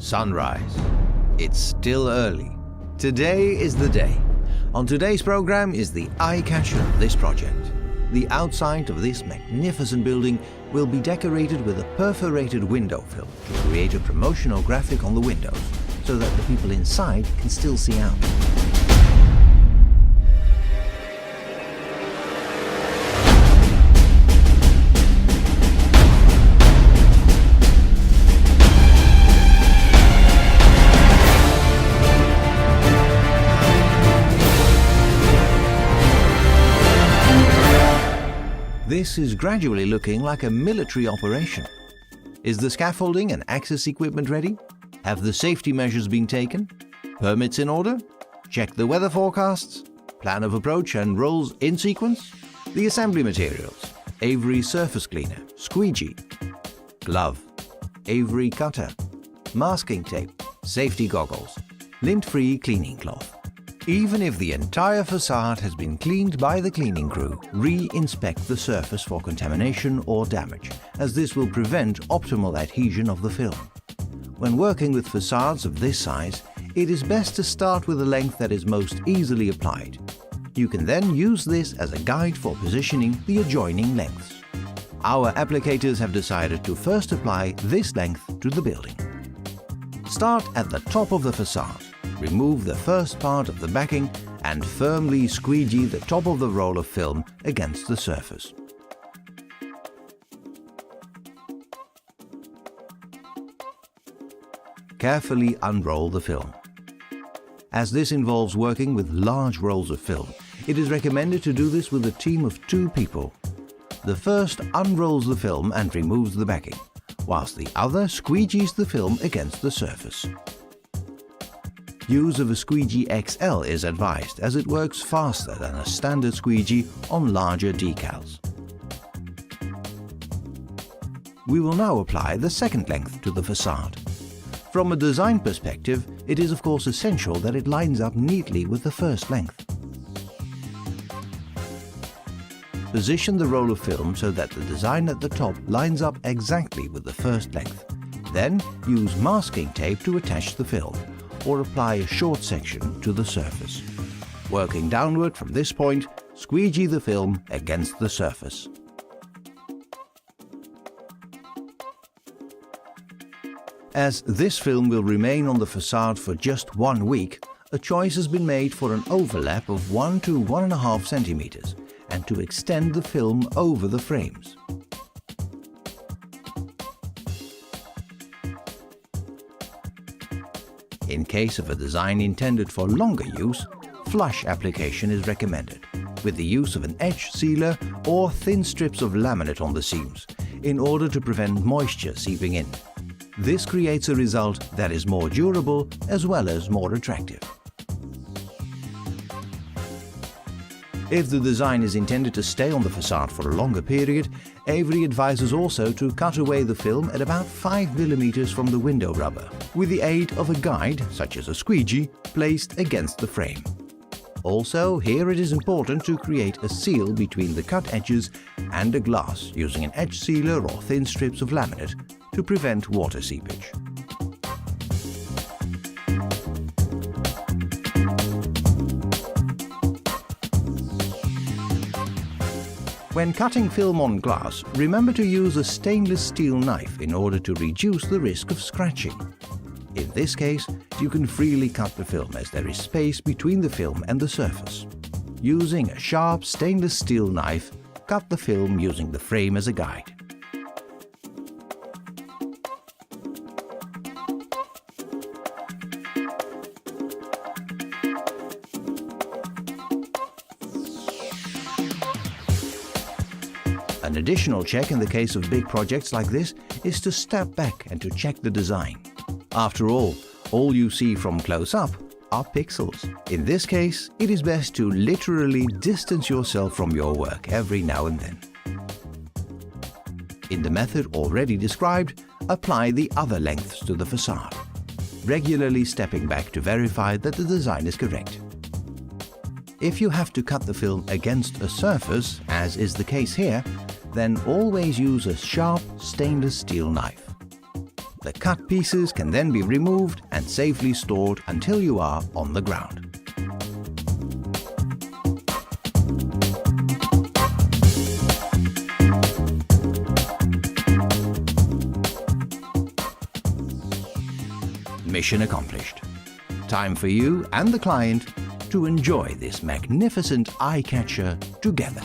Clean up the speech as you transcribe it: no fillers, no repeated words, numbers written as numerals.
Sunrise. It's still early. Today is the day. On today's program is the eye-catcher of this project. The outside of this magnificent building will be decorated with a perforated window film to create a promotional graphic on the windows, so that the people inside can still see out. This is gradually looking like a military operation. Is the scaffolding and access equipment ready? Have the safety measures been taken? Permits in order? Check the weather forecasts? Plan of approach and rolls in sequence? The assembly materials: Avery surface cleaner, squeegee, glove, Avery cutter, masking tape, safety goggles, lint-free cleaning cloth. Even if the entire facade has been cleaned by the cleaning crew, re-inspect the surface for contamination or damage, as this will prevent optimal adhesion of the film. When working with facades of this size, it is best to start with the length that is most easily applied. You can then use this as a guide for positioning the adjoining lengths. Our applicators have decided to first apply this length to the building. Start at the top of the facade. Remove the first part of the backing and firmly squeegee the top of the roll of film against the surface. Carefully unroll the film. As this involves working with large rolls of film, it is recommended to do this with a team of 2 people. The first unrolls the film and removes the backing, whilst the other squeegees the film against the surface. Use of a squeegee XL is advised, as it works faster than a standard squeegee on larger decals. We will now apply the second length to the facade. From a design perspective, it is of course essential that it lines up neatly with the first length. Position the roll of film so that the design at the top lines up exactly with the first length. Then use masking tape to attach the film, or apply a short section to the surface. Working downward from this point, squeegee the film against the surface. As this film will remain on the facade for just 1 week, a choice has been made for an overlap of 1 to 1.5 centimeters and to extend the film over the frames. In case of a design intended for longer use, flush application is recommended, with the use of an edge sealer or thin strips of laminate on the seams, in order to prevent moisture seeping in. This creates a result that is more durable as well as more attractive. If the design is intended to stay on the facade for a longer period, Avery advises also to cut away the film at about 5 mm from the window rubber, with the aid of a guide, such as a squeegee, placed against the frame. Also, here it is important to create a seal between the cut edges and the glass using an edge sealer or thin strips of laminate to prevent water seepage. When cutting film on glass, remember to use a stainless steel knife in order to reduce the risk of scratching. In this case, you can freely cut the film as there is space between the film and the surface. Using a sharp stainless steel knife, cut the film using the frame as a guide. An additional check in the case of big projects like this is to step back and to check the design. After all you see from close up are pixels. In this case, it is best to literally distance yourself from your work every now and then. In the method already described, apply the other lengths to the facade, regularly stepping back to verify that the design is correct. If you have to cut the film against a surface, as is the case here, then always use a sharp stainless steel knife. The cut pieces can then be removed and safely stored until you are on the ground. Mission accomplished. Time for you and the client to enjoy this magnificent eye-catcher together.